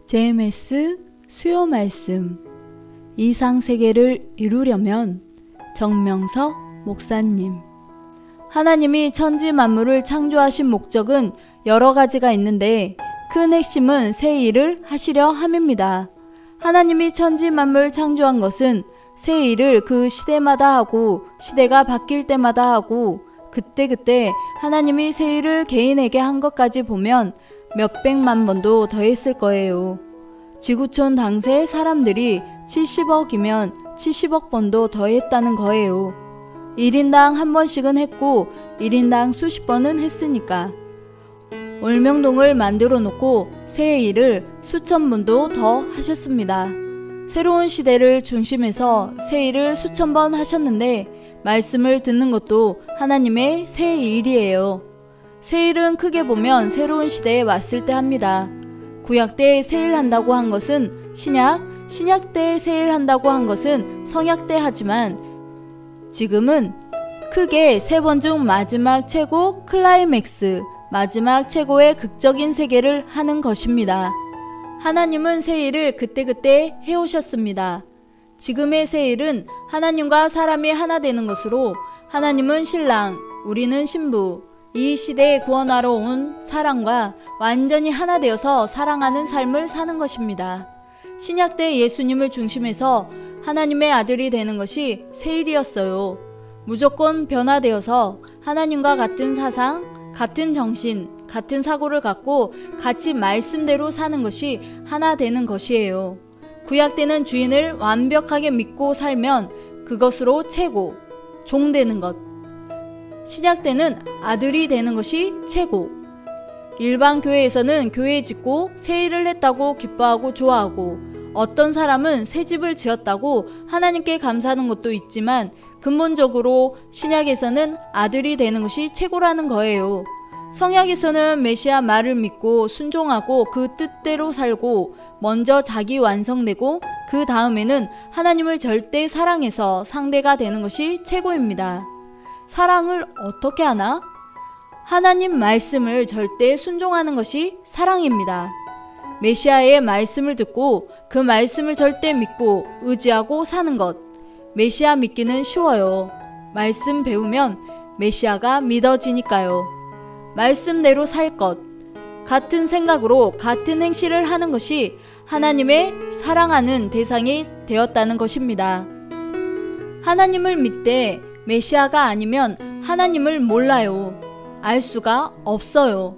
JMS 수요 말씀. 이상세계를 이루려면 정명석 목사님. 하나님이 천지 만물을 창조하신 목적은 여러 가지가 있는데 큰 핵심은 새 일을 하시려 함입니다. 하나님이 천지 만물 창조한 것은 새 일을 그 시대마다 하고 시대가 바뀔 때마다 하고 그때그때 하나님이 새 일을 개인에게 한 것까지 보면 몇백만 번도 더 했을 거예요. 지구촌 당시의 사람들이 70억이면 70억 번도 더 했다는 거예요. 1인당 한 번씩은 했고 1인당 수십 번은 했으니까. 월명동을 만들어 놓고 새 일을 수천 번도 더 하셨습니다. 새로운 시대를 중심해서 새 일을 수천 번 하셨는데 말씀을 듣는 것도 하나님의 새 일이에요. 새 일은 크게 보면 새로운 시대에 왔을 때 합니다. 구약 때 새 일 한다고 한 것은 신약 때 새 일 한다고 한 것은 성약 때 하지만 지금은 크게 세 번 중 마지막 최고 클라이맥스, 마지막 최고의 극적인 세계를 하는 것입니다. 하나님은 새 일을 그때그때 해오셨습니다. 지금의 새 일은 하나님과 사람이 하나 되는 것으로 하나님은 신랑, 우리는 신부, 이 시대에 구원하러 온 사랑과 완전히 하나 되어서 사랑하는 삶을 사는 것입니다. 신약 때 예수님을 중심해서 하나님의 아들이 되는 것이 새 일이었어요. 무조건 변화되어서 하나님과 같은 사상, 같은 정신, 같은 사고를 갖고 같이 말씀대로 사는 것이 하나 되는 것이에요. 구약 때는 주인을 완벽하게 믿고 살면 그것으로 최고, 종 되는 것. 신약 때는 아들이 되는 것이 최고. 일반 교회에서는 교회 짓고 새 일을 했다고 기뻐하고 좋아하고 어떤 사람은 새 집을 지었다고 하나님께 감사하는 것도 있지만 근본적으로 신약에서는 아들이 되는 것이 최고라는 거예요. 성약에서는 메시아 말을 믿고 순종하고 그 뜻대로 살고 먼저 자기 완성되고 그 다음에는 하나님을 절대 사랑해서 상대가 되는 것이 최고입니다. 사랑을 어떻게 하나? 하나님 말씀을 절대 순종하는 것이 사랑입니다. 메시아의 말씀을 듣고 그 말씀을 절대 믿고 의지하고 사는 것. 메시아 믿기는 쉬워요. 말씀 배우면 메시아가 믿어지니까요. 말씀대로 살 것. 같은 생각으로 같은 행실을 하는 것이 하나님의 사랑하는 대상이 되었다는 것입니다. 하나님을 믿되 메시아가 아니면 하나님을 몰라요. 알 수가 없어요.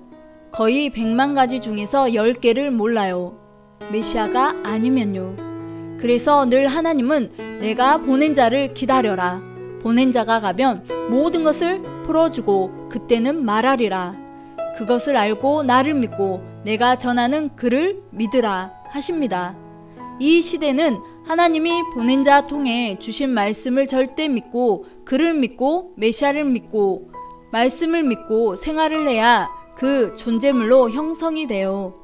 거의 100만 가지 중에서 10개를 몰라요. 메시아가 아니면요. 그래서 늘 하나님은 내가 보낸 자를 기다려라. 보낸 자가 가면 모든 것을 풀어주고 그때는 말하리라. 그것을 알고 나를 믿고 내가 전하는 그를 믿으라 하십니다. 이 시대는 하나님이 보낸 자 통해 주신 말씀을 절대 믿고 그를 믿고 메시아를 믿고 말씀을 믿고 생활을 해야 그 존재물로 형성이 되어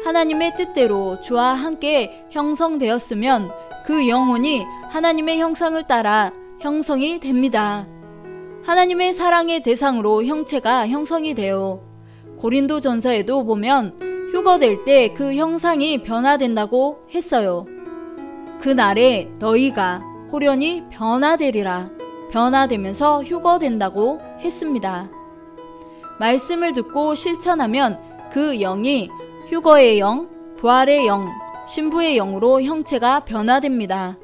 하나님의 뜻대로 주와 함께 형성되었으면 그 영혼이 하나님의 형상을 따라 형성이 됩니다. 하나님의 사랑의 대상으로 형체가 형성이 되어 고린도전서에도 보면 휴거될 때 그 형상이 변화된다고 했어요. 그날에 너희가 호련히 변화되리라. 변화되면서 휴거된다고 했습니다. 말씀을 듣고 실천하면 그 영이 휴거의 영, 부활의 영, 신부의 영으로 형체가 변화됩니다.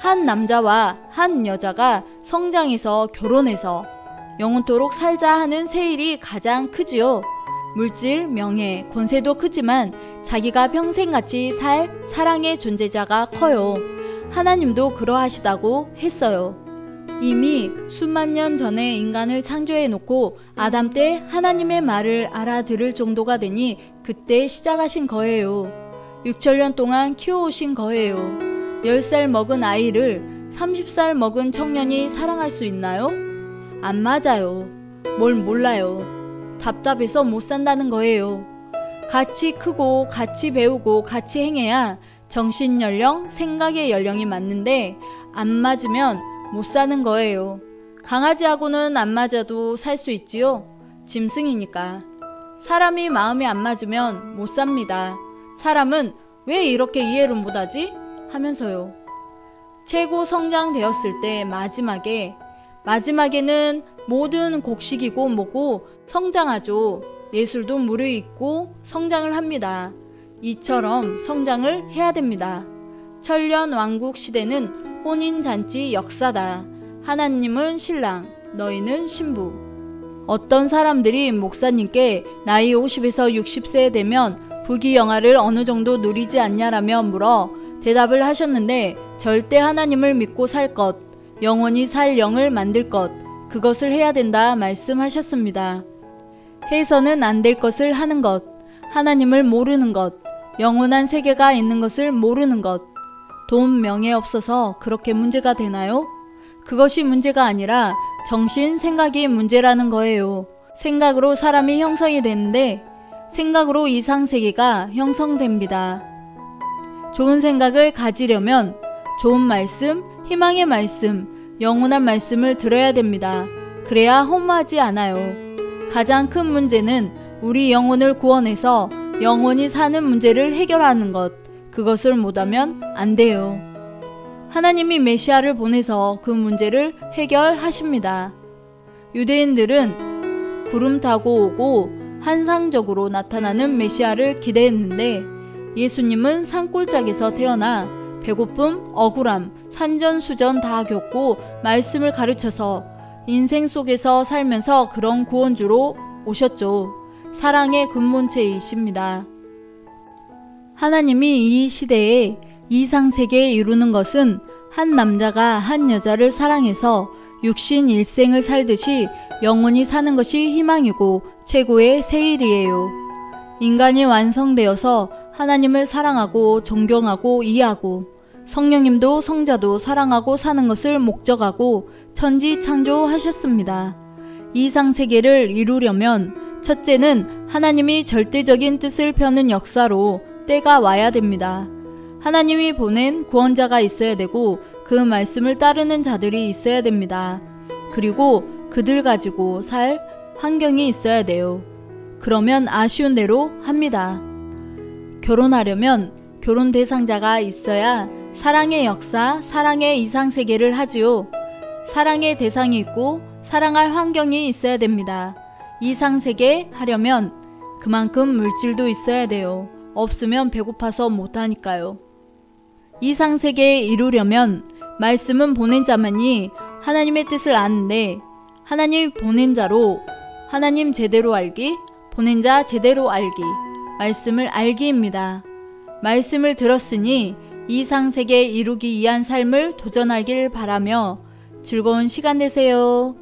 한 남자와 한 여자가 성장해서 결혼해서 영원토록 살자 하는 새 일이 가장 크지요. 물질, 명예, 권세도 크지만 자기가 평생같이 살 사랑의 존재자가 커요. 하나님도 그러하시다고 했어요. 이미 수만 년 전에 인간을 창조해 놓고 아담 때 하나님의 말을 알아들을 정도가 되니 그때 시작하신 거예요. 6천년 동안 키워오신 거예요. 10살 먹은 아이를 30살 먹은 청년이 사랑할 수 있나요? 안 맞아요. 뭘 몰라요. 답답해서 못 산다는 거예요. 같이 크고 같이 배우고 같이 행해야 정신연령, 생각의 연령이 맞는데 안 맞으면 못 사는 거예요. 강아지하고는 안 맞아도 살 수 있지요. 짐승이니까. 사람이 마음이 안 맞으면 못 삽니다. 사람은 왜 이렇게 이해를 못하지? 하면서요. 최고 성장되었을 때 마지막에는 모든 곡식이고 뭐고 성장하죠. 예술도 무르익고 성장을 합니다. 이처럼 성장을 해야 됩니다. 천년 왕국 시대는 혼인잔치 역사다. 하나님은 신랑, 너희는 신부. 어떤 사람들이 목사님께 나이 50에서 60세 되면 부귀영화를 어느 정도 누리지 않냐라며 물어 대답을 하셨는데 절대 하나님을 믿고 살 것, 영원히 살 영을 만들 것, 그것을 해야 된다 말씀하셨습니다. 해서는 안 될 것을 하는 것, 하나님을 모르는 것, 영원한 세계가 있는 것을 모르는 것. 돈, 명예 없어서 그렇게 문제가 되나요? 그것이 문제가 아니라 정신, 생각이 문제라는 거예요. 생각으로 사람이 형성이 되는데 생각으로 이상세계가 형성됩니다. 좋은 생각을 가지려면 좋은 말씀, 희망의 말씀, 영원한 말씀을 들어야 됩니다. 그래야 허무하지 않아요. 가장 큰 문제는 우리 영혼을 구원해서 영원히 사는 문제를 해결하는 것. 그것을 못하면 안 돼요. 하나님이 메시아를 보내서 그 문제를 해결하십니다. 유대인들은 구름 타고 오고 환상적으로 나타나는 메시아를 기대했는데 예수님은 산골짜기에서 태어나 배고픔, 억울함, 산전수전 다 겪고 말씀을 가르쳐서 인생 속에서 살면서 그런 구원주로 오셨죠. 사랑의 근본체이십니다. 하나님이 이 시대에 이상세계에 이루는 것은 한 남자가 한 여자를 사랑해서 육신 일생을 살듯이 영원히 사는 것이 희망이고 최고의 세일이에요. 인간이 완성되어서 하나님을 사랑하고 존경하고 이해하고 성령님도 성자도 사랑하고 사는 것을 목적하고 천지창조하셨습니다. 이상세계를 이루려면 첫째는 하나님이 절대적인 뜻을 펴는 역사로 때가 와야 됩니다. 하나님이 보낸 구원자가 있어야 되고 그 말씀을 따르는 자들이 있어야 됩니다. 그리고 그들 가지고 살 환경이 있어야 돼요. 그러면 아쉬운 대로 합니다. 결혼하려면 결혼 대상자가 있어야 사랑의 역사, 사랑의 이상세계를 하지요. 사랑의 대상이 있고 사랑할 환경이 있어야 됩니다. 이상세계 하려면 그만큼 물질도 있어야 돼요. 없으면 배고파서 못하니까요. 이상세계에 이루려면 말씀은 보낸 자만이 하나님의 뜻을 아는데 하나님 보낸 자로 하나님 제대로 알기, 보낸 자 제대로 알기, 말씀을 알기입니다. 말씀을 들었으니 이상세계 이루기 위한 삶을 도전하길 바라며 즐거운 시간 되세요.